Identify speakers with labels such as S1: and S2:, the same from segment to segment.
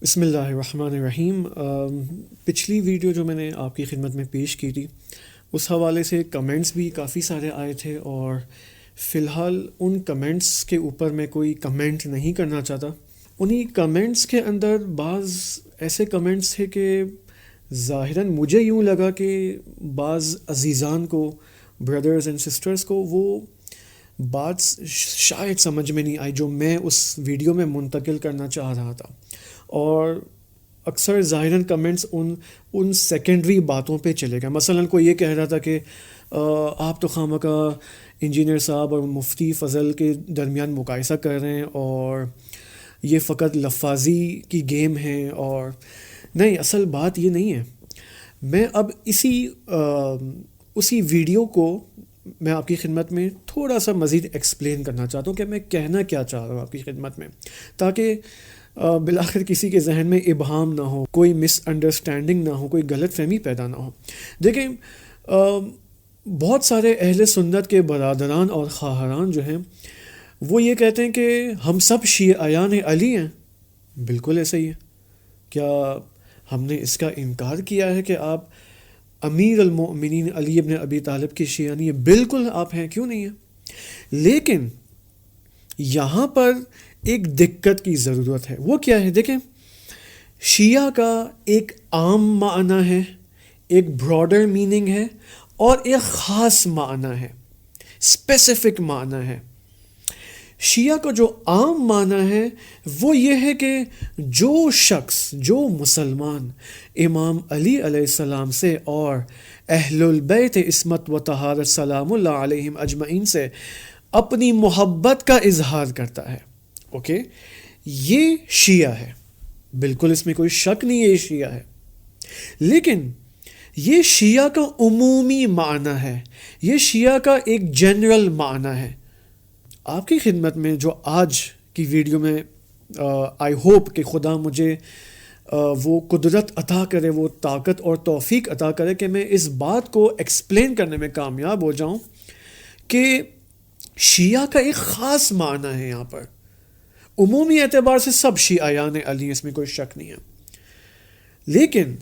S1: بسم اللہ الرحمن الرحیم۔ پچھلی ویڈیو جو میں نے آپ کی خدمت میں پیش کی تھی اس حوالے سے کمنٹس بھی کافی سارے آئے تھے، اور فی الحال ان کمنٹس کے اوپر میں کوئی کمنٹ نہیں کرنا چاہتا۔ انہی کمنٹس کے اندر بعض ایسے کمنٹس تھے کہ ظاہراً مجھے یوں لگا کہ بعض عزیزان کو، بردرز اینڈ سسٹرز کو، وہ بات شاید سمجھ میں نہیں آئی جو میں اس ویڈیو میں منتقل کرنا چاہ رہا تھا، اور اکثر ظاہراً کمنٹس ان سیکنڈری باتوں پہ چلے گئے۔ مثلاً کوئی یہ کہہ رہا تھا کہ آپ تو خواہ انجینئر صاحب اور مفتی فضل کے درمیان مقایسہ کر رہے ہیں، اور یہ فقط لفاظی کی گیم ہے، اور نہیں، اصل بات یہ نہیں ہے۔ میں اب اسی ویڈیو کو میں آپ کی خدمت میں تھوڑا سا مزید ایکسپلین کرنا چاہتا ہوں کہ میں کہنا کیا چاہ رہا ہوں آپ کی خدمت میں، تاکہ بالآخر کسی کے ذہن میں ابہام نہ ہو، کوئی مس انڈرسٹینڈنگ نہ ہو، کوئی غلط فہمی پیدا نہ ہو۔ دیکھیں، بہت سارے اہل سنت کے برادران اور خواہران جو ہیں وہ یہ کہتے ہیں کہ ہم سب شیعیان علی ہیں۔ بالکل ایسا ہی ہے۔ کیا ہم نے اس کا انکار کیا ہے کہ آپ امیر المؤمنین علی ابن ابی طالب کی شیعہ نہیں ہیں؟ بالکل آپ ہیں، کیوں نہیں ہیں؟ لیکن یہاں پر ایک دقت کی ضرورت ہے۔ وہ کیا ہے؟ دیکھیں، شیعہ کا ایک عام معنی ہے، ایک براڈر میننگ ہے، اور ایک خاص معنی ہے، اسپیسیفک معنی ہے۔ شیعہ کا جو عام معنی ہے وہ یہ ہے کہ جو شخص، جو مسلمان امام علی علیہ السلام سے اور اہل البیت عصمت و طہارت سلام اللہ علیہم اجمعین سے اپنی محبت کا اظہار کرتا ہے، اوکے، یہ شیعہ ہے۔ بالکل اس میں کوئی شک نہیں ہے، یہ شیعہ ہے۔ لیکن یہ شیعہ کا عمومی معنی ہے، یہ شیعہ کا ایک جنرل معنی ہے۔ آپ کی خدمت میں جو آج کی ویڈیو میں آئی ہوپ کہ خدا مجھے وہ قدرت عطا کرے، وہ طاقت اور توفیق عطا کرے کہ میں اس بات کو ایکسپلین کرنے میں کامیاب ہو جاؤں کہ شیعہ کا ایک خاص معنی ہے یہاں پر۔ عمومی اعتبار سے سب شیعیان علی، اس میں کوئی شک نہیں ہے۔ لیکن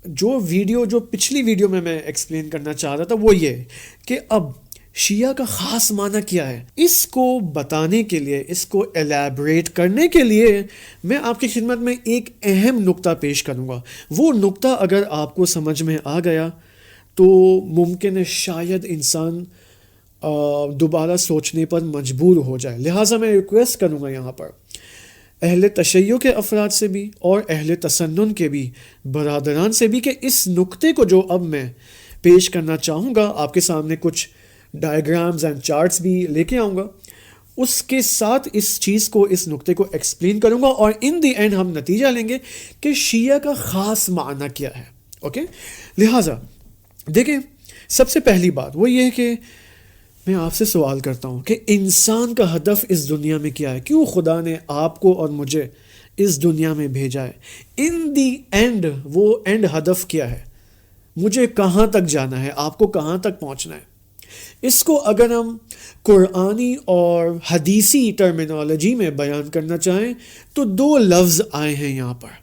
S1: جو پچھلی ویڈیو میں ایکسپلین کرنا چاہ رہا تھا وہ یہ کہ اب شیعہ کا خاص معنی کیا ہے، اس کو بتانے کے لیے، اس کو ایلیبریٹ کرنے کے لیے میں آپ کی خدمت میں ایک اہم نقطہ پیش کروں گا۔ وہ نقطہ اگر آپ کو سمجھ میں آ گیا تو ممکن ہے شاید انسان دوبارہ سوچنے پر مجبور ہو جائے۔ لہٰذا میں ریکویسٹ کروں گا یہاں پر اہل تشیع کے افراد سے بھی اور اہل تسنن کے بھی برادران سے بھی کہ اس نقطے کو جو اب میں پیش کرنا چاہوں گا، آپ کے سامنے کچھ ڈائیگرامز اینڈ چارٹس بھی لے کے آؤں گا، اس کے ساتھ اس نقطے کو ایکسپلین کروں گا، اور ان دی اینڈ ہم نتیجہ لیں گے کہ شیعہ کا خاص معنی کیا ہے، اوکے۔ لہٰذا دیکھیں، سب سے پہلی بات وہ یہ ہے کہ میں آپ سے سوال کرتا ہوں کہ انسان کا ہدف اس دنیا میں کیا ہے؟ کیوں خدا نے آپ کو اور مجھے اس دنیا میں بھیجا ہے؟ ان دی اینڈ وہ اینڈ ہدف کیا ہے؟ مجھے کہاں تک جانا ہے؟ آپ کو کہاں تک پہنچنا ہے؟ اس کو اگر ہم قرآنی اور حدیثی ٹرمینالوجی میں بیان کرنا چاہیں تو دو لفظ آئے ہیں یہاں پر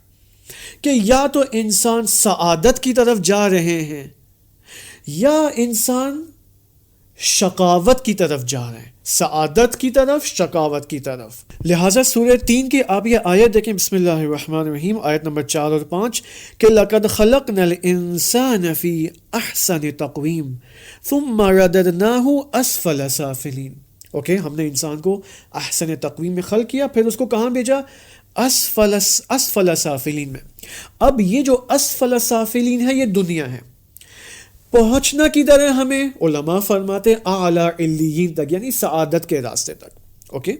S1: کہ یا تو انسان سعادت کی طرف جا رہے ہیں یا انسان شقاوت کی طرف جا رہے ہیں، سعادت کی طرف، شقاوت کی طرف۔ لہٰذا سورہ 3 کی آپ یہ آیت دیکھیں، بسم اللہ الرحمن الرحیم، آیت نمبر 4 اور 5 کہ لَقَدْ خَلَقْنَا الْإِنسَانَ فِي أَحْسَنِ تَقْوِيمٍ ثُمَّ رَدَدْنَاهُ أَسْفَلَ سَافِلِينَ۔ اوکے، ہم نے انسان کو احسن تقویم میں خلق کیا، پھر اس کو کہاں بھیجا؟ اسفل سافلین میں۔ اب یہ جو اسفل سافلین ہے یہ دنیا ہے، پہنچنا کدھر ہے ہمیں؟ علماء فرماتے اعلیٰ علیین تک، یعنی سعادت کے راستے تک، اوکے۔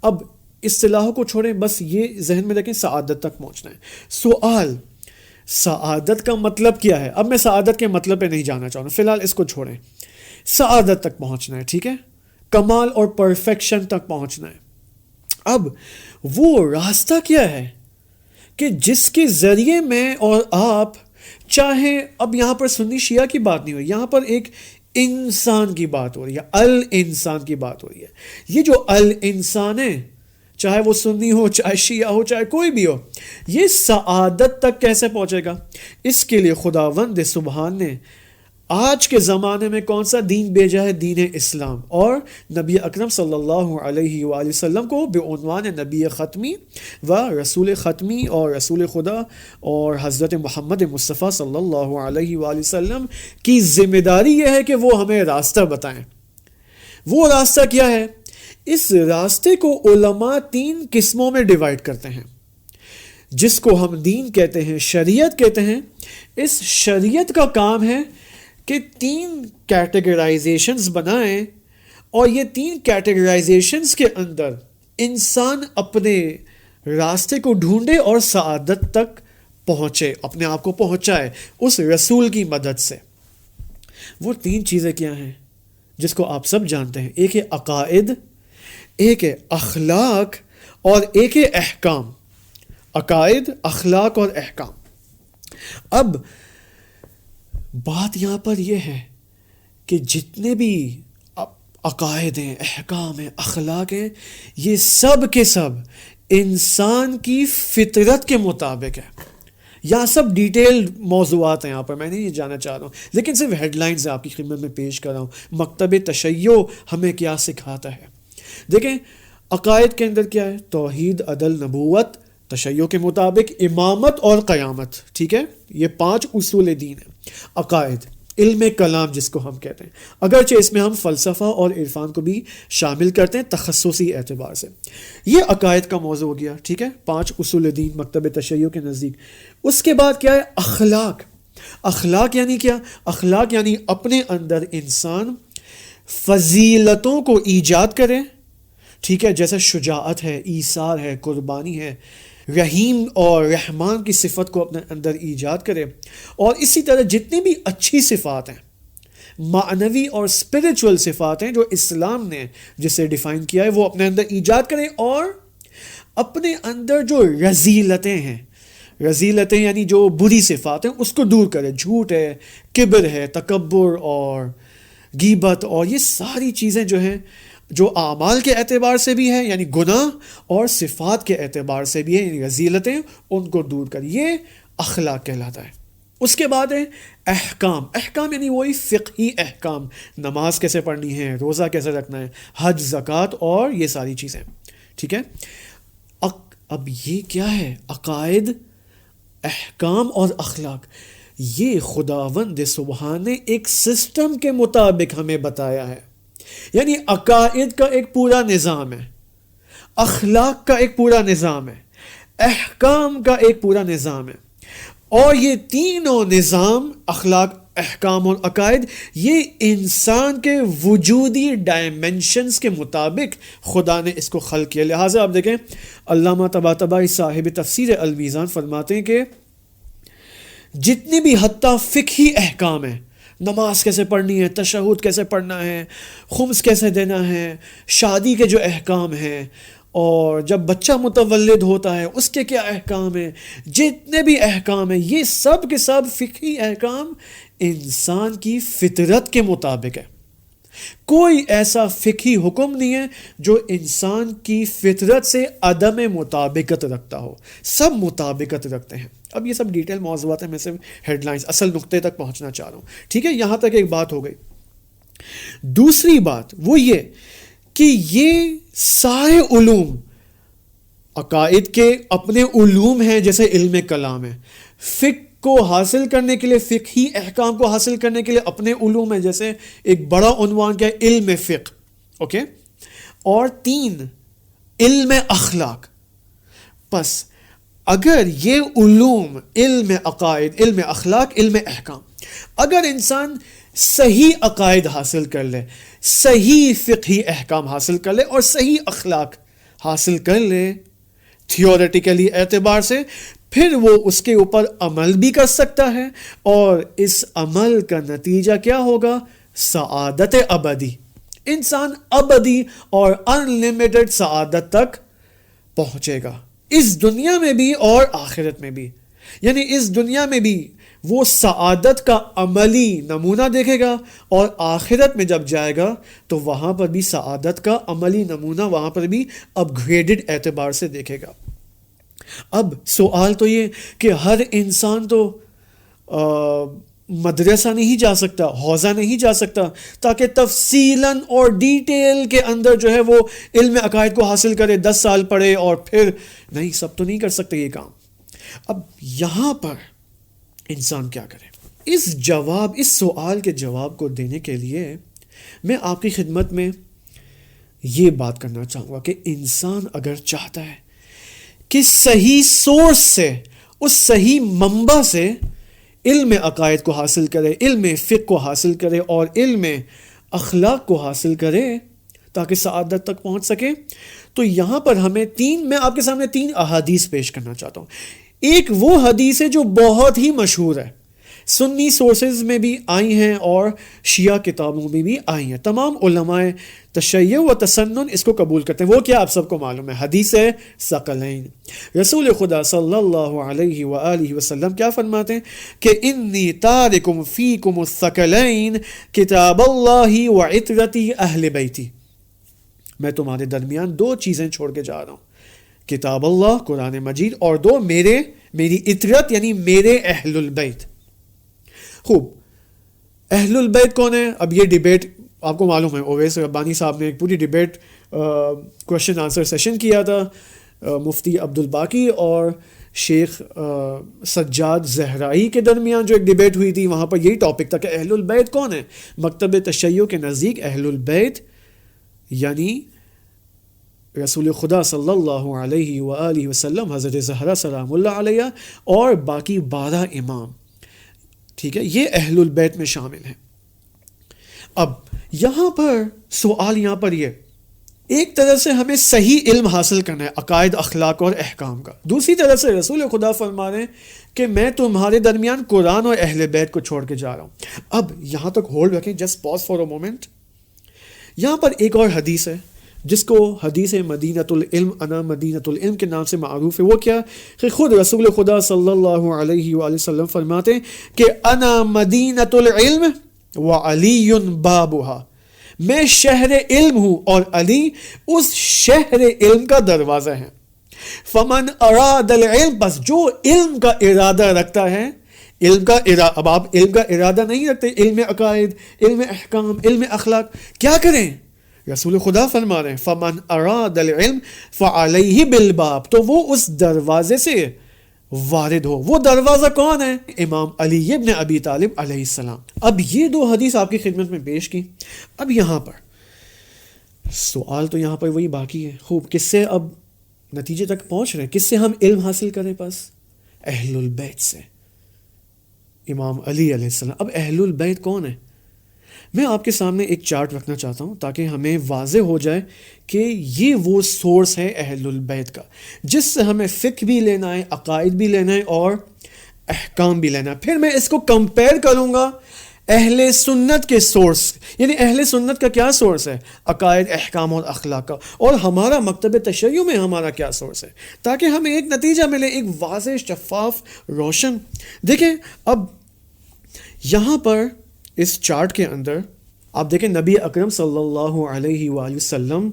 S1: اب اصطلاحوں کو چھوڑیں، بس یہ ذہن میں رکھیں، سعادت تک پہنچنا ہے۔ سوال، سعادت کا مطلب کیا ہے؟ اب میں سعادت کے مطلب پہ نہیں جانا چاہوں گا، فی الحال اس کو چھوڑیں۔ سعادت تک پہنچنا ہے، ٹھیک ہے، کمال اور پرفیکشن تک پہنچنا ہے۔ اب وہ راستہ کیا ہے کہ جس کے ذریعے میں اور آپ چاہیں، اب یہاں پر سنی شیعہ کی بات نہیں ہوئی، یہاں پر ایک انسان کی بات ہو رہی ہے، الانسان کی بات ہو رہی ہے۔ یہ جو الانسان ہے چاہے وہ سنی ہو، چاہے شیعہ ہو، چاہے کوئی بھی ہو، یہ سعادت تک کیسے پہنچے گا؟ اس کے لیے خداوند سبحان نے آج کے زمانے میں کون سا دین بھیجا ہے؟ دین اسلام، اور نبی اکرم صلی اللہ علیہ وآلہ وسلم کو بعنوان نبی ختمی و رسول ختمی اور رسول خدا اور حضرت محمد مصطفیٰ صلی اللہ علیہ وآلہ وسلم کی ذمہ داری یہ ہے کہ وہ ہمیں راستہ بتائیں۔ وہ راستہ کیا ہے؟ اس راستے کو علماء 3 قسموں میں ڈیوائیڈ کرتے ہیں، جس کو ہم دین کہتے ہیں، شریعت کہتے ہیں۔ اس شریعت کا کام ہے کہ 3 کیٹیگرائزیشنز بنائیں، اور یہ 3 کیٹیگرائزیشنز کے اندر انسان اپنے راستے کو ڈھونڈے اور سعادت تک پہنچے، اپنے آپ کو پہنچائے اس رسول کی مدد سے۔ وہ 3 چیزیں کیا ہیں جس کو آپ سب جانتے ہیں؟ ایک ہے عقائد، ایک ہے اخلاق، اور ایک ہے احکام۔ عقائد، اخلاق اور احکام۔ اب بات یہاں پر یہ ہے کہ جتنے بھی عقائد ہیں، احکام ہیں، اخلاق ہیں، یہ سب کے سب انسان کی فطرت کے مطابق ہے۔ یہاں سب ڈیٹیلڈ موضوعات ہیں، یہاں پر میں نہیں یہ جانا چاہ رہا ہوں، لیکن صرف ہیڈ لائنز آپ کی خدمت میں پیش کر رہا ہوں۔ مکتب تشیع ہمیں کیا سکھاتا ہے؟ دیکھیں، عقائد کے اندر کیا ہے؟ توحید، عدل، نبوت، تشیع کے مطابق امامت اور قیامت، ٹھیک ہے؟ یہ 5 اصول دین ہیں۔ عقائد، علم کلام جس کو ہم کہتے ہیں، اگرچہ اس میں ہم فلسفہ اور عرفان کو بھی شامل کرتے ہیں تخصصی اعتبار سے۔ یہ عقائد کا موضوع ہو گیا، ٹھیک ہے؟ 5 اصول دین مکتب تشیع کے نزدیک۔ اس کے بعد کیا ہے؟ اخلاق۔ اخلاق یعنی کیا؟ اخلاق یعنی اپنے اندر انسان فضیلتوں کو ایجاد کرے، ٹھیک ہے؟ جیسے شجاعت ہے، ایثار ہے، قربانی ہے، رحیم اور رحمان کی صفت کو اپنے اندر ایجاد کرے، اور اسی طرح جتنی بھی اچھی صفات ہیں، معنوی اور اسپرچول صفات ہیں جو اسلام نے جسے ڈیفائن کیا ہے، وہ اپنے اندر ایجاد کرے، اور اپنے اندر جو رذیلتیں ہیں، رذیلتیں یعنی جو بری صفات ہیں، اس کو دور کرے۔ جھوٹ ہے، کبر ہے، تکبر اور غیبت، اور یہ ساری چیزیں جو ہیں، جو اعمال کے اعتبار سے بھی ہے یعنی گناہ، اور صفات کے اعتبار سے بھی ہے یعنی رذیلتیں، ان کو دور کر، یہ اخلاق کہلاتا ہے۔ اس کے بعد ہے احکام۔ احکام یعنی وہی فقہی احکام، نماز کیسے پڑھنی ہے، روزہ کیسے رکھنا ہے، حج، زکوٰۃ اور یہ ساری چیزیں، ٹھیک ہے؟ اب یہ کیا ہے؟ عقائد، احکام اور اخلاق، یہ خداوند سبحان نے ایک سسٹم کے مطابق ہمیں بتایا ہے۔ یعنی عقائد کا ایک پورا نظام ہے، اخلاق کا ایک پورا نظام ہے، احکام کا ایک پورا نظام ہے، اور یہ تینوں نظام، اخلاق، احکام اور عقائد، یہ انسان کے وجودی ڈائمنشنز کے مطابق خدا نے اس کو خلق کیا۔ لہٰذا آپ دیکھیں، علامہ طباطبائی صاحب تفسیر المیزان فرماتے ہیں کہ جتنی بھی حتیٰ فقہی احکام ہیں، نماز کیسے پڑھنی ہے، تشہد کیسے پڑھنا ہے، خمس کیسے دینا ہے، شادی کے جو احکام ہیں، اور جب بچہ متولد ہوتا ہے اس کے کیا احکام ہیں، جتنے بھی احکام ہیں، یہ سب کے سب فقہی احکام انسان کی فطرت کے مطابق ہے۔ کوئی ایسا فقہی حکم نہیں ہے جو انسان کی فطرت سے عدم مطابقت رکھتا ہو، سب مطابقت رکھتے ہیں۔ اب یہ سب ڈیٹیل موضوعات ہیں، میں صرف ہیڈ لائنز، اصل نقطے تک پہنچنا چاہ رہا ہوں، ٹھیک ہے؟ یہاں تک ایک بات ہو گئی۔ دوسری بات وہ یہ کہ یہ سارے علوم، عقائد کے اپنے علوم ہیں، جیسے علم کلام ہے، فقہ کو حاصل کرنے کے لیے، فقہی احکام کو حاصل کرنے کے لیے اپنے علوم ہیں، جیسے ایک بڑا عنوان کیا ہے؟ علم فقہ، اوکے؟ اور 3 علم اخلاق۔ پس اگر یہ علوم، علم عقائد، علم اخلاق، علم احکام، اگر انسان صحیح عقائد حاصل کر لے، صحیح فقہی احکام حاصل کر لے، اور صحیح اخلاق حاصل کر لے تھیوریٹیکلی اعتبار سے، پھر وہ اس کے اوپر عمل بھی کر سکتا ہے، اور اس عمل کا نتیجہ کیا ہوگا؟ سعادت ابدی۔ انسان ابدی اور انلیمیٹڈ سعادت تک پہنچے گا، اس دنیا میں بھی اور آخرت میں بھی۔ یعنی اس دنیا میں بھی وہ سعادت کا عملی نمونہ دیکھے گا، اور آخرت میں جب جائے گا تو وہاں پر بھی سعادت کا عملی نمونہ وہاں پر بھی اپ گریڈڈ اعتبار سے دیکھے گا۔ اب سوال تو یہ کہ ہر انسان تو مدرسہ نہیں جا سکتا، حوزہ نہیں جا سکتا تاکہ تفصیلاً اور ڈیٹیل کے اندر جو ہے وہ علم عقائد کو حاصل کرے، 10 سال پڑھے اور پھر نہیں، سب تو نہیں کر سکتے یہ کام۔ اب یہاں پر انسان کیا کرے؟ اس سوال کے جواب کو دینے کے لیے میں آپ کی خدمت میں یہ بات کرنا چاہوں گا کہ انسان اگر چاہتا ہے کہ صحیح سورس سے، اس صحیح منبع سے علم عقائد کو حاصل کرے، علم فقہ کو حاصل کرے اور علم اخلاق کو حاصل کرے تاکہ سعادت تک پہنچ سکے، تو یہاں پر ہمیں میں آپ کے سامنے 3 احادیث پیش کرنا چاہتا ہوں۔ ایک وہ حدیث ہے جو بہت ہی مشہور ہے، سنی سورسز میں بھی آئی ہیں اور شیعہ کتابوں میں بھی آئی ہیں، تمام علماء تشیع و تسنن اس کو قبول کرتے ہیں۔ وہ کیا آپ سب کو معلوم ہے، حدیث ثقلین۔ رسول خدا صلی اللہ علیہ وآلہ وسلم کیا فرماتے ہیں کہ انی تارکم فیکم الثقلین کتاب اللہ و عطرتی اہل بیتی، میں تمہارے درمیان 2 چیزیں چھوڑ کے جا رہا ہوں، کتاب اللہ قرآن مجید، اور 2 میری عطرت یعنی میرے اہل البیت۔ خوب، اہل البیت کون ہے؟ اب یہ ڈیبیٹ آپ کو معلوم ہے، اویس ربانی صاحب نے ایک پوری ڈیبیٹ کوشچن آنسر سیشن کیا تھا مفتی عبد الباقی اور شیخ سجاد زہرائی کے درمیان جو ایک ڈیبیٹ ہوئی تھی، وہاں پر یہی ٹاپک تھا کہ اہل البیت کون ہے۔ مکتب تشیع کے نزدیک اہل البیت یعنی رسول خدا صلی اللہ علیہ وآلہ وسلم، حضرت زہرا سلام اللہ علیہ اور باقی 12 امام، ٹھیک ہے، یہ اہل البیت میں شامل ہیں۔ اب یہاں پر سوال یہ ایک طرف سے ہمیں صحیح علم حاصل کرنا ہے عقائد، اخلاق اور احکام کا، دوسری طرف سے رسول خدا فرما رہے ہیں کہ میں تمہارے درمیان قرآن اور اہل بیت کو چھوڑ کے جا رہا ہوں۔ اب یہاں تک ہولڈ رکھیں، just pause for a moment. یہاں پر ایک اور حدیث ہے جس کو حدیث مدینۃ العلم، انا مدینۃ العلم کے نام سے معروف ہے۔ وہ کیا کہ خود رسول خدا صلی اللہ علیہ وآلہ وسلم فرماتے ہیں کہ انا مدینۃ العلم وعلی بابها، میں شہر علم ہوں اور علی اس شہر علم کا دروازہ ہے۔ فمن اراد العلم، بس جو علم کا ارادہ رکھتا ہے، اب آپ علم کا ارادہ نہیں رکھتے، علم عقائد، علم احکام، علم اخلاق، کیا کریں؟ رسول خدا فرما رہے ہیں فمن اراد العلم فعلیہ بالباب، تو وہ اس دروازے سے وارد ہو۔ وہ دروازہ کون ہے؟ امام علی ابن ابی طالب علیہ السلام۔ اب یہ 2 حدیث آپ کی خدمت میں پیش کی۔ اب یہاں پر سوال تو یہاں پر وہی باقی ہے، خوب، کس سے اب نتیجے تک پہنچ رہے ہیں؟ کس سے ہم علم حاصل کریں؟ پس اہل البیت سے، امام علی علیہ السلام۔ اب اہل البیت کون ہے؟ میں آپ کے سامنے ایک چارٹ رکھنا چاہتا ہوں تاکہ ہمیں واضح ہو جائے کہ یہ وہ سورس ہے اہل البیت کا جس سے ہمیں فقہ بھی لینا ہے، عقائد بھی لینا ہے اور احکام بھی لینا ہے۔ پھر میں اس کو کمپیئر کروں گا اہل سنت کے سورس، یعنی اہل سنت کا کیا سورس ہے؟ عقائد، احکام اور اخلاق کا، اور ہمارا مکتب تشیع میں ہمارا کیا سورس ہے، تاکہ ہمیں ایک نتیجہ ملے، ایک واضح، شفاف، روشن۔ دیکھیں اب یہاں پر اس چارٹ کے اندر آپ دیکھیں نبی اکرم صلی اللہ علیہ وآلہ وسلم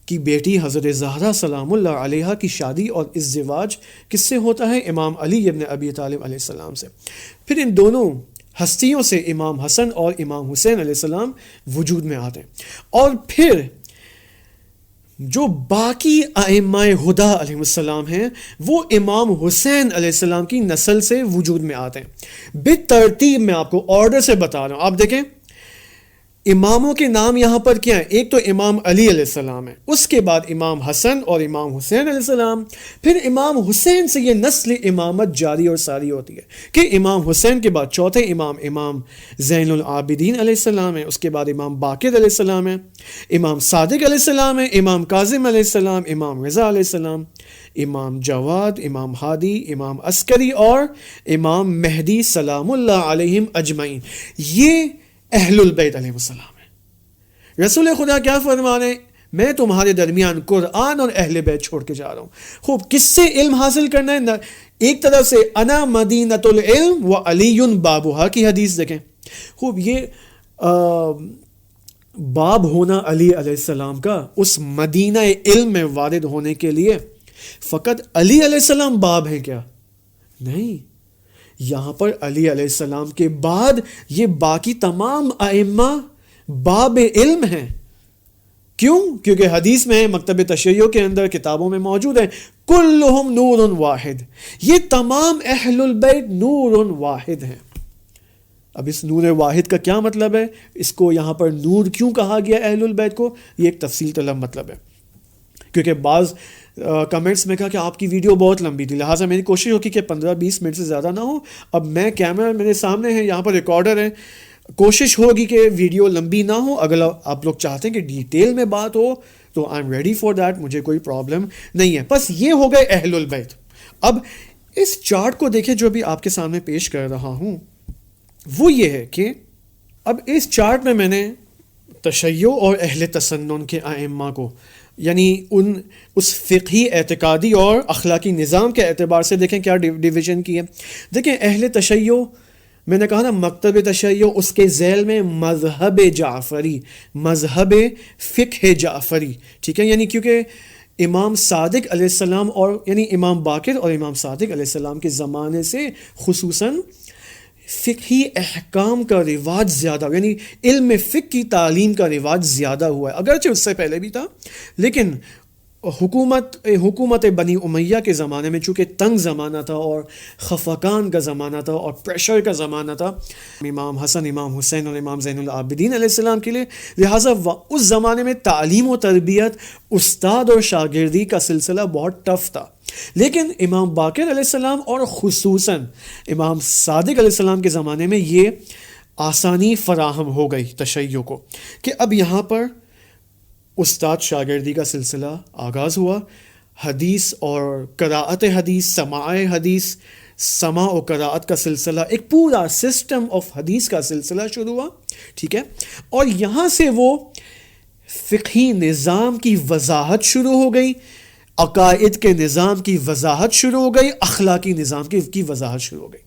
S1: کی بیٹی حضرت زہرا سلام اللہ علیہ کی شادی اور ازدواج کس سے ہوتا ہے؟ امام علی ابن ابی طالب علیہ السلام سے۔ پھر ان دونوں ہستیوں سے امام حسن اور امام حسین علیہ السلام وجود میں آتے ہیں، اور پھر جو باقی ائمہ ہدی علیہ السلام ہیں وہ امام حسین علیہ السلام کی نسل سے وجود میں آتے ہیں۔ بالترتیب میں آپ کو آرڈر سے بتا رہا ہوں، آپ دیکھیں اماموں کے نام یہاں پر کیا ہیں؟ ایک تو امام علی علیہ السلام ہے، اس کے بعد امام حسن اور امام حسین علیہ السلام، پھر امام حسین سے یہ نسل امامت جاری اور ساری ہوتی ہے کہ امام حسین کے بعد چوتھے امام زین العابدین علیہ السلام ہے، اس کے بعد امام باقر علیہ السلام ہے، امام صادق علیہ السلام ہے، امام کاظم علیہ السلام، امام رضا علیہ السلام، امام جواد، امام ہادی، امام عسکری اور امام مہدی سلام اللہ علیہم اجمعین۔ یہ اہل البیت علیہ السلام ہے۔ رسول خدا کیا فرمانے؟ میں تمہارے درمیان قرآن اور اہل بیت چھوڑ کے جا رہا ہوں. خوب کس سے علم حاصل کرنا ہے؟ ایک طرف سے انا مدینۃ العلم و علی بابھا کی حدیث دیکھیں. خوب یہ باب ہونا علی علیہ السلام کا، اس مدینہ علم میں وارد ہونے کے لیے فقط علی علیہ السلام باب ہیں کیا؟ نہیں، یہاں پر علی علیہ السلام کے بعد یہ باقی تمام ائمہ باب علم ہیں. کیوں؟ کیونکہ حدیث میں مکتب تشیع کے اندر کتابوں میں موجود ہے کلہم نور واحد، یہ تمام اہل البیت نور واحد ہیں. اب اس نور واحد کا کیا مطلب ہے؟ اس کو یہاں پر نور کیوں کہا گیا اہل البیت کو؟ یہ ایک تفصیل طلب مطلب ہے، کیونکہ بعض کمنٹس میں کہا کہ آپ کی ویڈیو بہت لمبی تھی، لہٰذا میری کوشش ہوگی کہ 15-20 منٹ سے زیادہ نہ ہو. اب میں کیمرہ میرے سامنے ہے، یہاں پر ریکارڈر ہے، کوشش ہوگی کہ ویڈیو لمبی نہ ہو. اگر آپ لوگ چاہتے ہیں کہ ڈیٹیل میں بات ہو تو I am ready for that, مجھے کوئی پرابلم نہیں ہے. بس یہ ہو گئے اہل البیت. اب اس چارٹ کو دیکھیں جو بھی آپ کے سامنے پیش کر رہا ہوں، وہ یہ ہے کہ اب اس چارٹ میں نے تشیع اور اہل تسنن کے ائمہ کو، یعنی اس فقہی اعتقادی اور اخلاقی نظام کے اعتبار سے دیکھیں کیا ڈویژن کی ہے. دیکھیں اہل تشیع، میں نے کہا نا مکتب تشیع، اس کے ذیل میں مذہب جعفری، مذہب فقہ جعفری، ٹھیک ہے. یعنی کیونکہ امام صادق علیہ السلام اور یعنی امام باقر اور امام صادق علیہ السلام کے زمانے سے خصوصاً فقہی احکام کا رواج زیادہ، یعنی علم فقہ کی تعلیم کا رواج زیادہ ہوا ہے. اگرچہ اس سے پہلے بھی تھا، لیکن حکومت بنی امیہ کے زمانے میں چونکہ تنگ زمانہ تھا اور خفقان کا زمانہ تھا اور پریشر کا زمانہ تھا امام حسن، امام حسین اور امام زین العابدین علیہ السلام کے لیے، لہٰذا اس زمانے میں تعلیم و تربیت، استاد اور شاگردی کا سلسلہ بہت ٹف تھا. لیکن امام باقر علیہ السلام اور خصوصاً امام صادق علیہ السلام کے زمانے میں یہ آسانی فراہم ہو گئی تشیع کو کہ اب یہاں پر استاد شاگردی کا سلسلہ آغاز ہوا. حدیث اور قراءت حدیث، سماع حدیث، سماع و قراءت کا سلسلہ، ایک پورا سسٹم آف حدیث کا سلسلہ شروع ہوا، ٹھیک ہے. اور یہاں سے وہ فقہی نظام کی وضاحت شروع ہو گئی، عقائد کے نظام کی وضاحت شروع ہو گئی، اخلاقی نظام کی وضاحت شروع ہو گئی.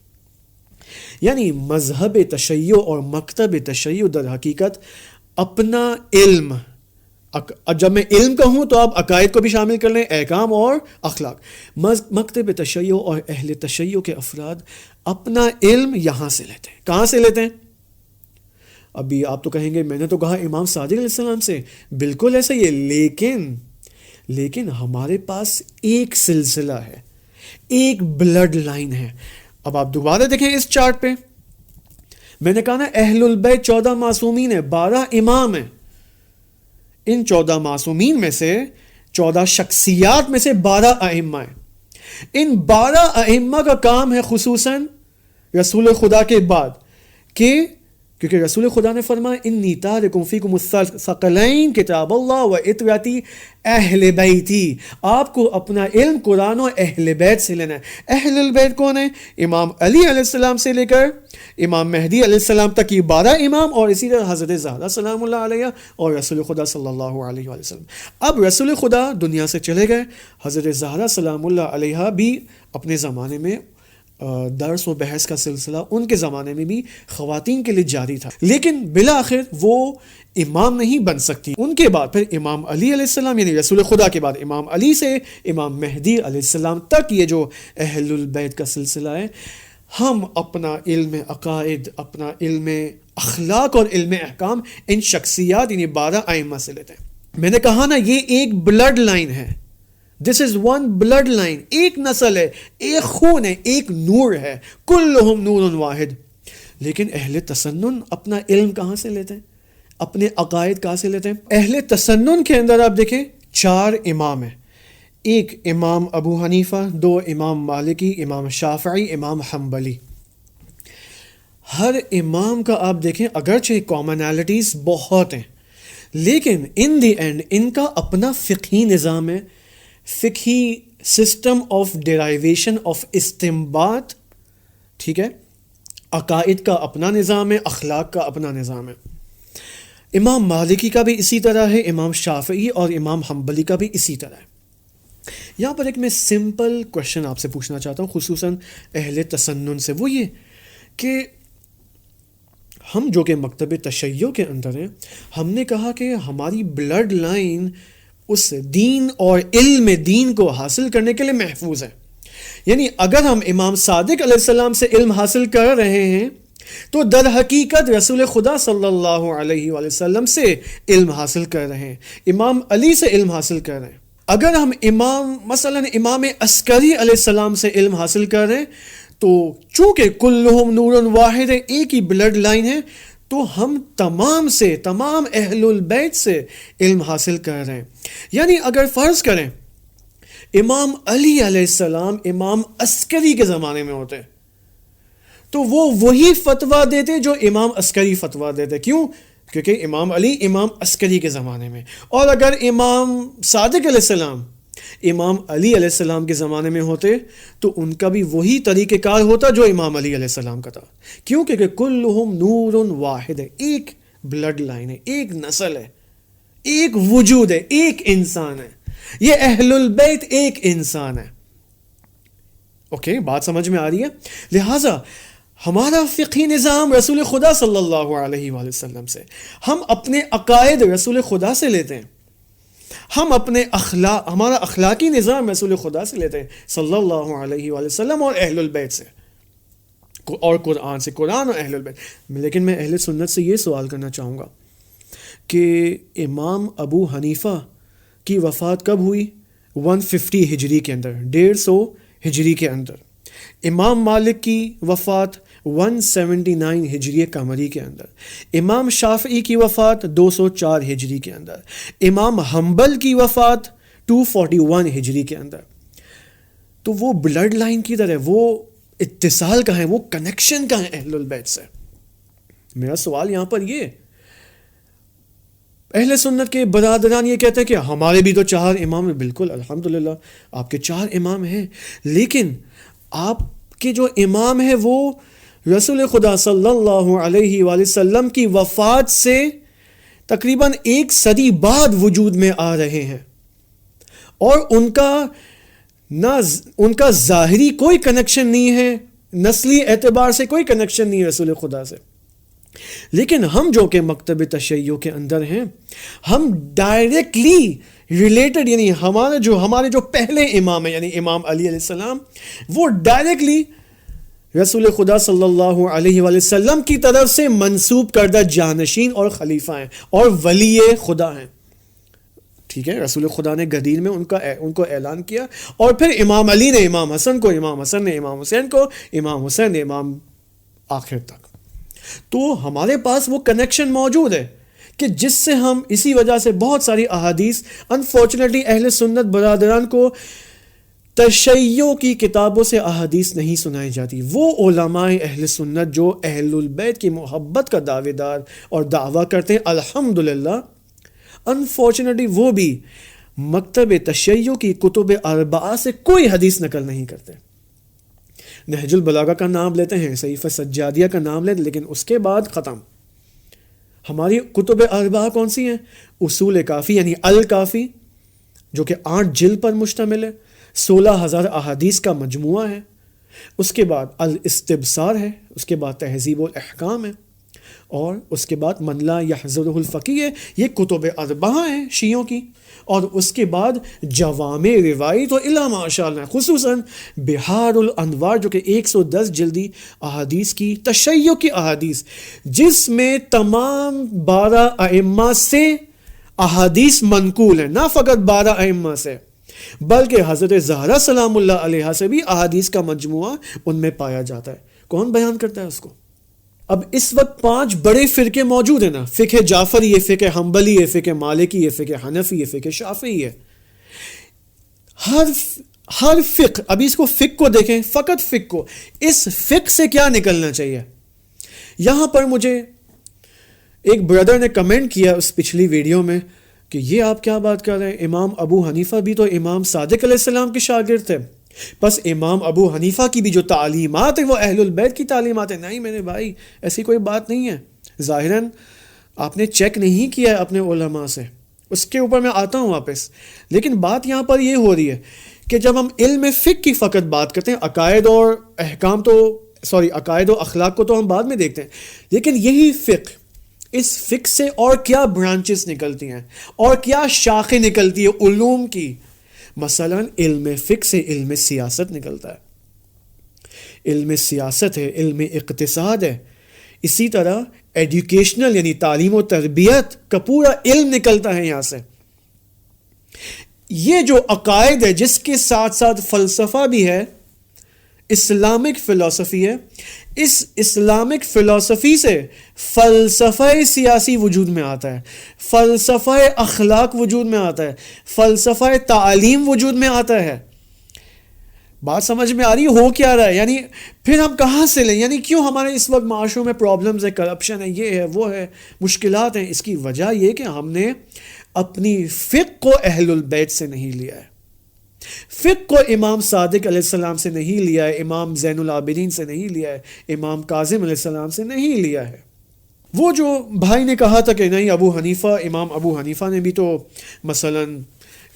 S1: یعنی مذہب تشیع اور مکتب تشیع در حقیقت اپنا علم، جب میں علم کہوں تو آپ عقائد کو بھی شامل کر لیں، احکام اور اخلاق. مکتب تشیع اور اہل تشیع کے افراد اپنا علم یہاں سے لیتے ہیں. کہاں سے لیتے ہیں؟ ابھی آپ تو کہیں گے میں نے تو کہا امام صادق علیہ السلام سے، بالکل ایسا ہی ہے، لیکن ہمارے پاس ایک سلسلہ ہے، ایک بلڈ لائن ہے. اب آپ دوبارہ دیکھیں اس چارٹ پہ، میں نے کہا نا اہل البیت 14 معصومین ہیں، 12 امام ہیں. ان 14 معصومین میں سے 14 شخصیات میں سے 12 ائمہ ہیں. ان 12 ائمہ کا کام ہے خصوصاً رسول خدا کے بعد کہ کیونکہ رسول خدا نے فرمایا انی تارکم فیکم الثقلین کتاب اللہ و اطاعتی اہل بیتی، آپ کو اپنا علم قرآن و اہل بیت سے لینا ہے. اہل البیت کون ہیں؟ امام علی علیہ السلام سے لے کر امام مہدی علیہ السلام تک کی 12 امام، اور اسی طرح حضرت زہرا سلام اللہ علیہ اور رسول خدا صلی اللہ علیہ وسلم. اب رسول خدا دنیا سے چلے گئے، حضرت زہرا سلام اللہ علیہ بھی اپنے زمانے میں درس و بحث کا سلسلہ ان کے زمانے میں بھی خواتین کے لیے جاری تھا، لیکن بالآخر وہ امام نہیں بن سکتی. ان کے بعد پھر امام علی علیہ السلام، یعنی رسول خدا کے بعد امام علی سے امام مہدی علیہ السلام تک یہ جو اہل البیت کا سلسلہ ہے، ہم اپنا علم عقائد، اپنا علم اخلاق اور علم احکام ان شخصیات یعنی 12 ائمہ سے لیتے ہیں. میں نے کہا نا یہ ایک بلڈ لائن ہے، دس از ون بلڈ لائن، ایک نسل ہے، ایک خون ہے، ایک نور ہے، کلہم نور واحد. لیکن اہل تسنن اپنا علم کہاں سے لیتے ہیں؟ اپنے عقائد کہاں سے لیتے ہیں؟ اہل تسنن کے اندر آپ دیکھیں 4 امام ہیں، ایک امام ابو حنیفہ، 2 امام مالکی، امام شافعی، امام حنبلی. ہر امام کا آپ دیکھیں اگرچہ کامنالٹیز بہت ہیں، لیکن ان دی اینڈ ان کا اپنا فقہی نظام ہے، فقہی سسٹم آف ڈیرائیویشن آف استنباط، ٹھیک ہے. عقائد کا اپنا نظام ہے، اخلاق کا اپنا نظام ہے. امام مالکی کا بھی اسی طرح ہے، امام شافعی اور امام حنبلی کا بھی اسی طرح ہے۔ یہاں پر ایک میں سمپل کوشچن آپ سے پوچھنا چاہتا ہوں، خصوصاً اہل تسنن سے، وہ یہ کہ ہم جو کہ مکتب تشیع کے اندر ہیں، ہم نے کہا کہ ہماری بلڈ لائن اس دین اور علم دین کو حاصل کرنے کے لیے محفوظ ہے۔ یعنی اگر ہم امام صادق علیہ السلام سے علم حاصل کر رہے ہیں تو در حقیقت رسول خدا صلی اللہ علیہ وآلہ وسلم سے علم حاصل کر رہے ہیں، امام علی سے علم حاصل کر رہے ہیں۔ اگر ہم امام عسکری علیہ السلام سے علم حاصل کر رہے ہیں تو چونکہ کلہم نور واحد ہے، ایک ہی بلڈ لائن ہے، تو ہم تمام اہل البیت سے علم حاصل کر رہے ہیں۔ یعنی اگر فرض کریں امام علی علیہ السلام امام عسکری کے زمانے میں ہوتے تو وہ وہی فتویٰ دیتے جو امام عسکری فتویٰ دیتے۔ کیوں؟ کیونکہ امام علی امام عسکری کے زمانے میں، اور اگر امام صادق علیہ السلام امام علی علیہ السلام کے زمانے میں ہوتے تو ان کا بھی وہی طریقہ کار ہوتا جو امام علی علیہ السلام کا تھا۔ کیوں؟ کہ کلہم نور واحد ہے، ایک بلڈ لائن ہے، ایک نسل ہے، ایک وجود ہے، ایک انسان ہے، یہ اہل البیت ایک انسان ہے۔ اوکے، بات سمجھ میں آ رہی ہے؟ لہٰذا ہمارا فقہی نظام رسول خدا صلی اللہ علیہ وآلہ وسلم سے، ہم اپنے عقائد رسول خدا سے لیتے ہیں، ہم اپنے ہمارا اخلاقی نظام رسول خدا سے لیتے ہیں صلی اللہ علیہ وآلہ وسلم اور اہل البیت سے، اور قرآن سے، قرآن اور اہل البیت۔ لیکن میں اہل سنت سے یہ سوال کرنا چاہوں گا کہ امام ابو حنیفہ کی وفات کب ہوئی؟ 150 ہجری کے اندر، 150 ہجری کے اندر۔ امام مالک کی وفات 179 ہجری قمری کے اندر۔ امام شافعی کی وفات 204 ہجری کے اندر۔ امام حنبل کی وفات 241 ہجری کے اندر۔ تو وہ بلڈ لائن کی طرح، وہ اتصال کا ہے، وہ کنیکشن کا ہے اہل البیت سے۔ میرا سوال یہاں پر یہ، اہل سنت کے برادران یہ کہتے ہیں کہ ہمارے بھی تو 4 امام ہیں۔ بالکل، الحمدللہ آپ کے 4 امام ہیں، لیکن آپ کے جو امام ہیں وہ رسول خدا صلی اللہ علیہ وآلہ وسلم کی وفات سے تقریباً 1 صدی بعد وجود میں آ رہے ہیں، اور ان کا ظاہری کوئی کنیکشن نہیں ہے، نسلی اعتبار سے کوئی کنیکشن نہیں ہے رسول خدا سے۔ لیکن ہم جو کہ مکتب تشیع کے اندر ہیں، ہم ڈائریکٹلی ریلیٹڈ، یعنی ہمارے جو پہلے امام ہیں، یعنی امام علی علیہ السلام، وہ ڈائریکٹلی رسول خدا صلی اللہ علیہ وآلہ وسلم کی طرف سے منسوب کردہ جانشین اور خلیفہ ہیں اور ولی خدا ہیں۔ ٹھیک ہے، رسول خدا نے غدیر میں ان کو اعلان کیا، اور پھر امام علی نے امام حسن کو، امام حسن نے امام حسین کو، امام حسین نے امام آخر تک۔ تو ہمارے پاس وہ کنیکشن موجود ہے کہ جس سے ہم اسی وجہ سے بہت ساری احادیث، انفارچونیٹلی اہل سنت برادران کو تشیع کی کتابوں سے احادیث نہیں سنائی جاتی۔ وہ علماء اہل سنت جو اہل البیت کی محبت کا دعوے دار اور دعویٰ کرتے ہیں، الحمدللہ انفارچونیٹلی وہ بھی مکتب تشیع کی کتب اربعہ سے کوئی حدیث نقل نہیں کرتے۔ نہج البلاغہ کا نام لیتے ہیں، صحیفہ سجادیہ کا نام لیتے ہیں، لیکن اس کے بعد ختم۔ ہماری کتب اربعہ کون سی ہیں؟ اصول کافی یعنی الکافی، جو کہ 8 جلد پر مشتمل ہے، 16,000 احادیث کا مجموعہ ہے۔ اس کے بعد الاستبصار ہے، اس کے بعد تہذیب الاحکام ہے، اور اس کے بعد من لا یحضرہ الفقیہ ہے۔ یہ کتب اربعہ ہیں شیعوں کی، اور اس کے بعد جوامع روایت و الا ماشاء اللہ، خصوصاً بحار الانوار جو کہ 110 جلدی احادیث کی، تشیع کی احادیث، جس میں تمام 12 ائمہ سے احادیث منقول ہیں، نہ فقط 12 ائمہ سے بلکہ حضرت زہرا سلام اللہ علیہا سے بھی احادیث کا مجموعہ ان میں پایا جاتا ہے۔ کون بیان کرتا ہے اس کو؟ اب اس وقت 5 بڑے فرقے موجود ہیں نا، فقہ جعفری ہے، فقہ حنبلی ہے، فقہ مالکی ہے، فقہ حنفی ہے، فقہ شافعی ہے۔ ہر فقہ، ابھی اس کو فقہ کو دیکھیں، فقط فقہ کو، اس فقہ سے کیا نکلنا چاہیے؟ یہاں پر مجھے ایک بردر نے کمنٹ کیا اس پچھلی ویڈیو میں کہ یہ آپ کیا بات کر رہے ہیں، امام ابو حنیفہ بھی تو امام صادق علیہ السلام کے شاگرد تھے، بس امام ابو حنیفہ کی بھی جو تعلیمات ہیں وہ اہل البیت کی تعلیمات ہیں۔ نہیں میرے بھائی، ایسی کوئی بات نہیں ہے۔ ظاہراً آپ نے چیک نہیں کیا ہے اپنے علماء سے، اس کے اوپر میں آتا ہوں واپس. لیکن بات یہاں پر یہ ہو رہی ہے کہ جب ہم علم فقہ کی فقط بات کرتے ہیں، عقائد اور احکام تو عقائد و اخلاق کو تو ہم بعد میں دیکھتے ہیں، لیکن یہی فقہ، اس فقہ سے اور کیا برانچز نکلتی ہیں اور کیا شاخیں نکلتی ہے علوم کی. مثلا علم فقہ سے علم سیاست نکلتا ہے، علم سیاست ہے، علم اقتصاد ہے. اسی طرح ایڈوکیشنل یعنی تعلیم و تربیت کا پورا علم نکلتا ہے یہاں سے. یہ جو عقائد ہے جس کے ساتھ ساتھ فلسفہ بھی ہے، اسلامک فلسفی ہے، اس اسلامک فلسفی سے فلسفہ سیاسی وجود میں آتا ہے، فلسفہ اخلاق وجود میں آتا ہے، فلسفہ تعلیم وجود میں آتا ہے. بات سمجھ میں آ رہی ہو کیا رہا ہے؟ یعنی پھر ہم کہاں سے لیں؟ یعنی کیوں ہمارے اس وقت معاشروں میں پرابلمز ہے، کرپشن ہے، یہ ہے وہ ہے، مشکلات ہیں؟ اس کی وجہ یہ کہ ہم نے اپنی فقہ کو اہل البیت سے نہیں لیا ہے، فقہ کو امام صادق علیہ السلام سے نہیں لیا ہے، امام زین العابدین سے نہیں لیا ہے، امام کاظم علیہ السلام سے نہیں لیا ہے. وہ جو بھائی نے کہا تھا کہ نہیں ابو حنیفہ، امام ابو حنیفہ نے بھی تو مثلا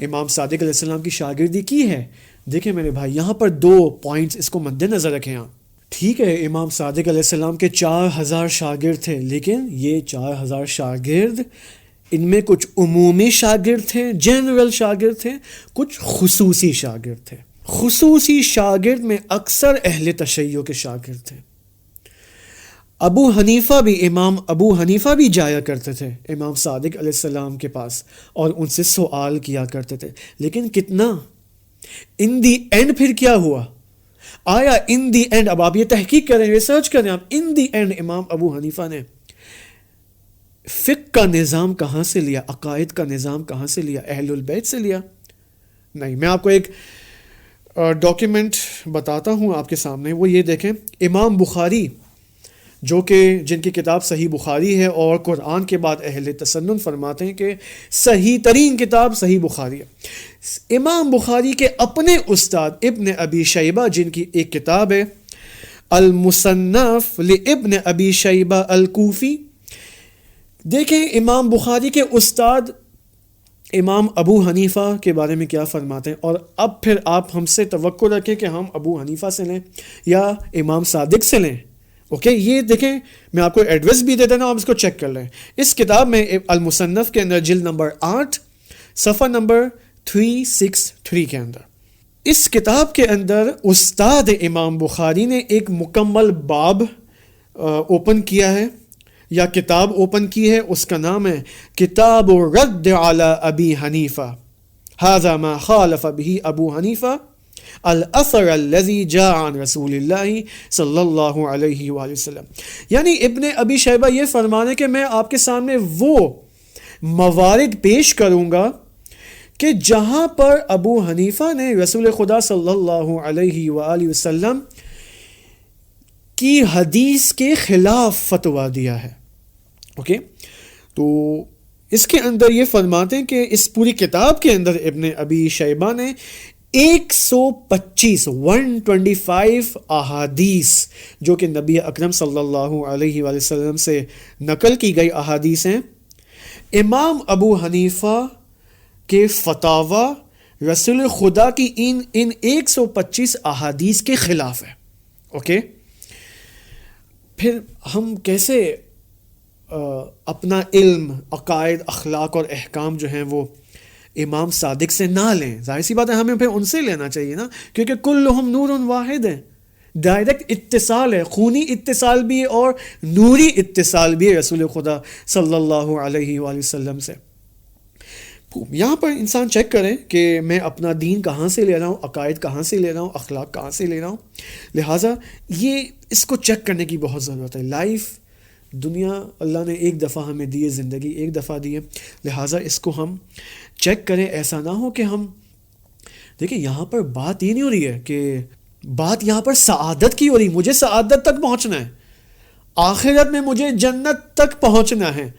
S1: امام صادق علیہ السلام کی شاگردی کی ہے. دیکھیں میرے بھائی، یہاں پر 2 پوائنٹس اس کو مد نظر رکھیں آپ. ٹھیک ہے امام صادق علیہ السلام کے 4000 شاگرد تھے، لیکن یہ 4000 شاگرد، ان میں کچھ عمومی شاگرد تھے، جنرل شاگرد تھے، کچھ خصوصی شاگرد تھے. خصوصی شاگرد میں اکثر اہل تشیع کے شاگرد تھے. امام ابو حنیفہ بھی جایا کرتے تھے امام صادق علیہ السلام کے پاس اور ان سے سوال کیا کرتے تھے، لیکن کتنا ان دی اینڈ پھر کیا ہوا؟ آیا ان دی اینڈ، اب آپ یہ تحقیق کریں، ریسرچ کریں آپ، ان دی اینڈ امام ابو حنیفہ نے فقہ کا نظام کہاں سے لیا؟ عقائد کا نظام کہاں سے لیا؟ اہل البیت سے لیا؟ نہیں. میں آپ کو ایک ڈاکیومنٹ بتاتا ہوں آپ کے سامنے، وہ یہ دیکھیں. امام بخاری جو کہ جن کی کتاب صحیح بخاری ہے اور قرآن کے بعد اہل تسنن فرماتے ہیں کہ صحیح ترین کتاب صحیح بخاری ہے. امام بخاری کے اپنے استاد ابن ابی شیبہ جن کی ایک کتاب ہے المصنف لابن ابی شیبہ الکوفی، دیکھیں امام بخاری کے استاد امام ابو حنیفہ کے بارے میں کیا فرماتے ہیں. اور اب پھر آپ ہم سے توقع رکھیں کہ ہم ابو حنیفہ سے لیں یا امام صادق سے لیں. اوکے، یہ دیکھیں میں آپ کو ایڈریس بھی دے دینا، آپ اس کو چیک کر لیں. اس کتاب میں المصنف کے اندر جلد نمبر 8 صفحہ نمبر 363 کے اندر، اس کتاب کے اندر استاد امام بخاری نے ایک مکمل باب اوپن کیا ہے یا کتاب اوپن کی ہے. اس کا نام ہے کتاب الرد علی ابی حنیفہ، ھذا ما خالف به ابو حنیفہ الاثر الذي جاء عن رسول اللہ صلی اللہ علیہ وآلہ وسلم. یعنی ابن ابی شیبہ یہ فرمانے کہ میں آپ کے سامنے وہ موارد پیش کروں گا کہ جہاں پر ابو حنیفہ نے رسول خدا صلی اللہ علیہ وآلہ وسلم کی حدیث کے خلاف فتویٰ دیا ہے. اوکے، تو اس کے اندر یہ فرماتے ہیں کہ اس پوری کتاب کے اندر ابن ابی شیبہ نے 125 احادیث جو کہ نبی اکرم صلی اللہ علیہ وآلہ وسلم سے نقل کی گئی احادیث ہیں، امام ابو حنیفہ کے فتاوی رسول خدا کی ان 125 احادیث کے خلاف ہے. اوکے، پھر ہم کیسے اپنا علم، عقائد، اخلاق اور احکام جو ہیں وہ امام صادق سے نہ لیں؟ ظاہر سی بات ہے ہمیں پھر ان سے لینا چاہیے نا، کیونکہ کلہم نور واحد ہے، ڈائریکٹ اتصال ہے، خونی اتصال بھی ہے اور نوری اتصال بھی ہے رسول خدا صلی اللہ علیہ وآلہ وسلم سے. یہاں پر انسان چیک کرے کہ میں اپنا دین کہاں سے لے رہا ہوں، عقائد کہاں سے لے رہا ہوں، اخلاق کہاں سے لے رہا ہوں. لہٰذا یہ اس کو چیک کرنے کی بہت ضرورت ہے. لائف، دنیا اللہ نے ایک دفعہ ہمیں دی ہے، زندگی ایک دفعہ دی ہے، لہٰذا اس کو ہم چیک کریں. ایسا نہ ہو کہ ہم دیکھیں یہاں پر بات یہ نہیں ہو رہی ہے کہ بات یہاں پر سعادت کی ہو رہی، مجھے سعادت تک پہنچنا ہے، آخرت میں مجھے جنت تک پہنچنا ہے،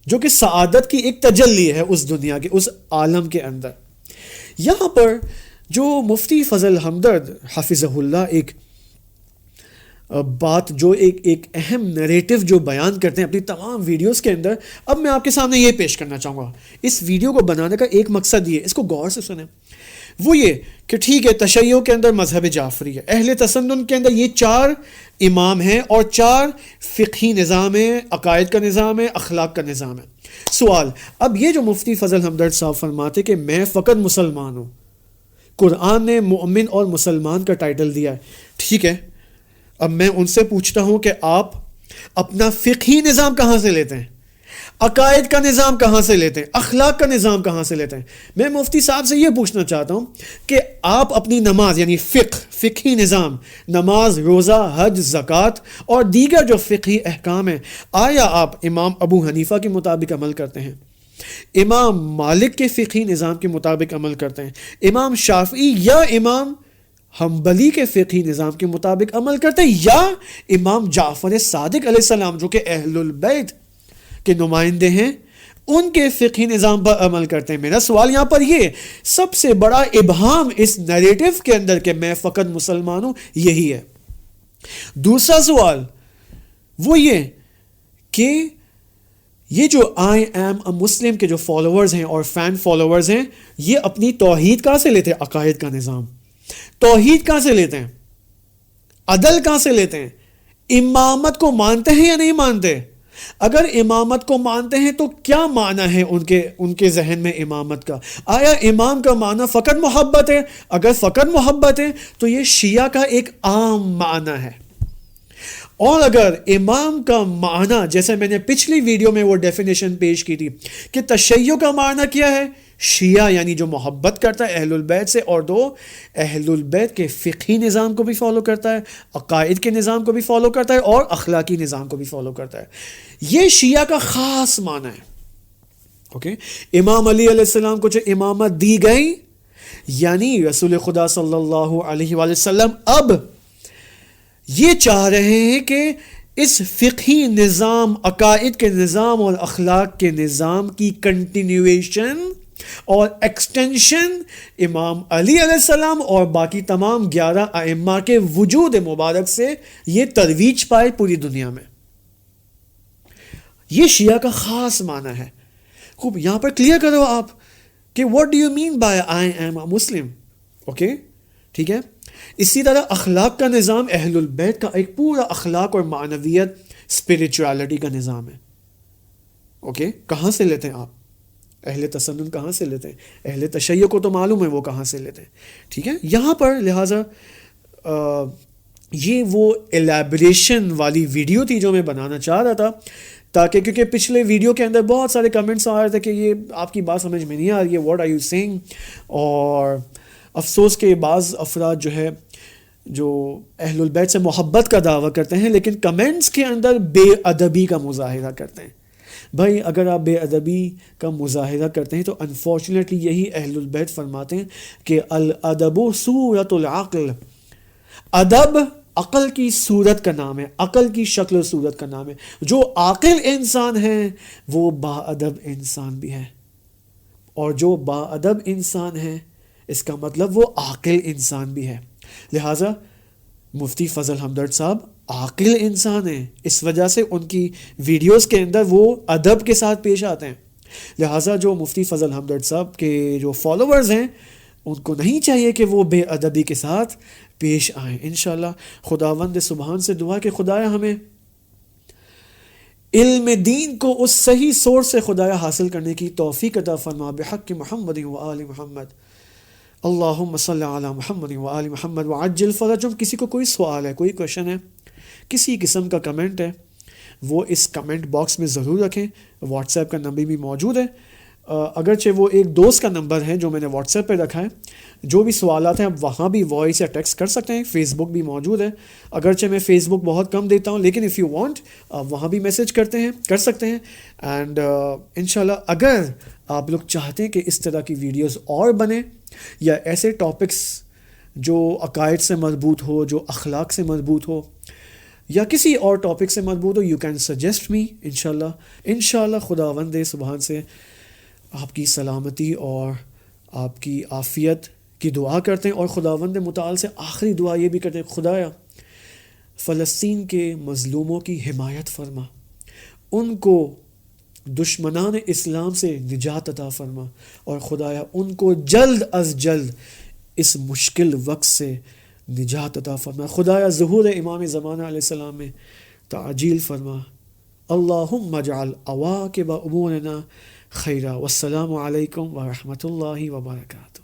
S1: جو کہ سعادت کی ایک تجلی ہے اس دنیا کے، اس عالم کے اندر. یہاں پر جو مفتی فضل ہمدرد حفظہ اللہ ایک بات جو ایک اہم نریٹو جو بیان کرتے ہیں اپنی تمام ویڈیوز کے اندر، اب میں آپ کے سامنے یہ پیش کرنا چاہوں گا. اس ویڈیو کو بنانے کا ایک مقصد یہ، اس کو غور سے سنیں، وہ یہ کہ ٹھیک ہے تشیع کے اندر مذہب جعفری ہے، اہل تسنن کے اندر یہ 4 امام ہیں اور 4 فقہی نظام ہے، عقائد کا نظام ہے، اخلاق کا نظام ہے. سوال، اب یہ جو مفتی فضل ہمدرد صاحب فرماتے کہ میں فقط مسلمان ہوں، قرآن نے مومن اور مسلمان کا ٹائٹل دیا ہے، ٹھیک ہے، اب میں ان سے پوچھتا ہوں کہ آپ اپنا فقہی نظام کہاں سے لیتے ہیں، عقائد کا نظام کہاں سے لیتے ہیں، اخلاق کا نظام کہاں سے لیتے ہیں؟ میں مفتی صاحب سے یہ پوچھنا چاہتا ہوں کہ آپ اپنی نماز یعنی فقہی نظام، نماز، روزہ، حج، زکوٰۃ اور دیگر جو فقہی احکام ہیں، آیا آپ امام ابو حنیفہ کے مطابق عمل کرتے ہیں، امام مالک کے فقہی نظام کے مطابق عمل کرتے ہیں، امام شافعی یا امام حنبلی کے فقہی نظام کے مطابق عمل کرتے ہیں، یا امام جعفر صادق علیہ السلام جو کہ اہل البیت کے نمائندے ہیں ان کے فقہی نظام پر عمل کرتے ہیں؟ میرا سوال یہاں پر یہ سب سے بڑا ابہام اس نیریٹو کے اندر کہ میں فقط مسلمان ہوں، یہی ہے. دوسرا سوال وہ یہ کہ یہ جو آئی ایم اے مسلم کے جو فالوورز ہیں اور فین فالوورز ہیں، یہ اپنی توحید کہاں سے لیتے ہیں؟ عقائد کا نظام. توحید کہاں سے لیتے ہیں؟ عدل کہاں سے لیتے ہیں؟ امامت کو مانتے ہیں یا نہیں مانتے؟ اگر امامت کو مانتے ہیں تو کیا معنی ہے ان کے ذہن میں امامت کا؟ آیا امام کا معنی فقط محبت ہے؟ اگر فقط محبت ہے تو یہ شیعہ کا ایک عام معنی ہے. اور اگر امام کا معنی جیسے میں نے پچھلی ویڈیو میں وہ ڈیفینیشن پیش کی تھی کہ تشیع کا معنی کیا ہے، شیعہ یعنی جو محبت کرتا ہے اہل البیت سے، اور 2 اہل البیت کے فقہی نظام کو بھی فالو کرتا ہے، عقائد کے نظام کو بھی فالو کرتا ہے اور اخلاقی نظام کو بھی فالو کرتا ہے. یہ شیعہ کا خاص معنی ہے. اوکے، امام علی علیہ السلام کو جو امامت دی گئی، یعنی رسول خدا صلی اللہ علیہ وآلہ وسلم اب یہ چاہ رہے ہیں کہ اس فقہی نظام، عقائد کے نظام اور اخلاق کے نظام کی کنٹینیویشن اور ایکسٹینشن امام علی علیہ السلام اور باقی تمام 11 ائمہ کے وجود مبارک سے یہ ترویج پائے پوری دنیا میں. یہ شیعہ کا خاص معنی ہے. خوب یہاں پر کلیئر کرو آپ کہ what do you mean by I am a Muslim. Okay, ٹھیک ہے. اسی طرح اخلاق کا نظام، اہل البیت کا ایک پورا اخلاق اور معنویت، اسپرچوالٹی کا نظام ہے. اوکے، کہاں سے لیتے ہیں آپ؟ اہل تسنن کہاں سے لیتے ہیں؟ اہل تشیع کو تو معلوم ہے وہ کہاں سے لیتے ہیں. ٹھیک ہے، یہاں پر لہٰذا یہ وہ ایلیبریشن والی ویڈیو تھی جو میں بنانا چاہ رہا تھا، تاکہ کیونکہ پچھلے ویڈیو کے اندر بہت سارے کمنٹس آ رہے تھے کہ یہ آپ کی بات سمجھ میں نہیں آ رہی ہے، واٹ آر یو سیئنگ. اور افسوس کہ بعض افراد جو ہے جو اہل البیت سے محبت کا دعویٰ کرتے ہیں لیکن کمنٹس کے اندر بے ادبی کا مظاہرہ کرتے ہیں. بھائی اگر آپ بے ادبی کا مظاہرہ کرتے ہیں تو انفارچونیٹلی یہی اہل البیت فرماتے ہیں کہ الادب صورت العقل، ادب عقل کی صورت کا نام ہے، عقل کی شکل و صورت کا نام ہے. جو عاقل انسان ہے وہ با ادب انسان بھی ہے، اور جو با ادب انسان ہے اس کا مطلب وہ عاقل انسان بھی ہے. لہٰذا مفتی فضل ہمدرد صاحب عاقل انسان ہیں، اس وجہ سے ان کی ویڈیوز کے اندر وہ ادب کے ساتھ پیش آتے ہیں. لہٰذا جو مفتی فضل ہمدرد صاحب کے جو فالوورز ہیں ان کو نہیں چاہیے کہ وہ بے ادبی کے ساتھ پیش آئیں. انشاءاللہ خداوند سبحان سے دعا کہ خدایا ہمیں علم دین کو اس صحیح سورس سے خدایا حاصل کرنے کی توفیق عطا فرما بحق محمد و آل محمد. اللہم صلی علی محمد و آل محمد وعجل فرجہم. کسی کو کوئی سوال ہے، کوئی کوشچن ہے، کسی قسم کا کمنٹ ہے، وہ اس کمنٹ باکس میں ضرور رکھیں. واٹس ایپ کا نمبر بھی موجود ہے، اگرچہ وہ ایک دوست کا نمبر ہے جو میں نے واٹس ایپ پہ رکھا ہے. جو بھی سوالات ہیں آپ وہاں بھی وائس یا ٹیکسٹ کر سکتے ہیں. فیس بک بھی موجود ہے، اگرچہ میں فیس بک بہت کم دیتا ہوں لیکن اف یو وانٹ آپ وہاں بھی میسج کر سکتے ہیں. اینڈ انشاءاللہ اگر آپ لوگ چاہتے ہیں کہ اس طرح کی ویڈیوز اور بنیں یا ایسے ٹاپکس جو عقائد سے مربوط ہو، جو اخلاق سے مربوط ہو یا کسی اور ٹاپک سے مربوط ہو، یو کین سجیسٹ می. انشاءاللہ خداوند سبحان سے آپ کی سلامتی اور آپ کی عافیت کی دعا کرتے ہیں، اور خداوند متعال سے آخری دعا یہ بھی کرتے ہیں خدایا فلسطین کے مظلوموں کی حمایت فرما، ان کو دشمنان اسلام سے نجات عطا فرما، اور خدایا ان کو جلد از جلد اس مشکل وقت سے نجات عطا فرما۔ خدایا ظہور امام زمانہ علیہ السلام میں تعجیل فرما۔ اللہم اجعل عواقب امورنا خیرا۔ والسلام علیکم ورحمۃ اللہ وبرکاتہ۔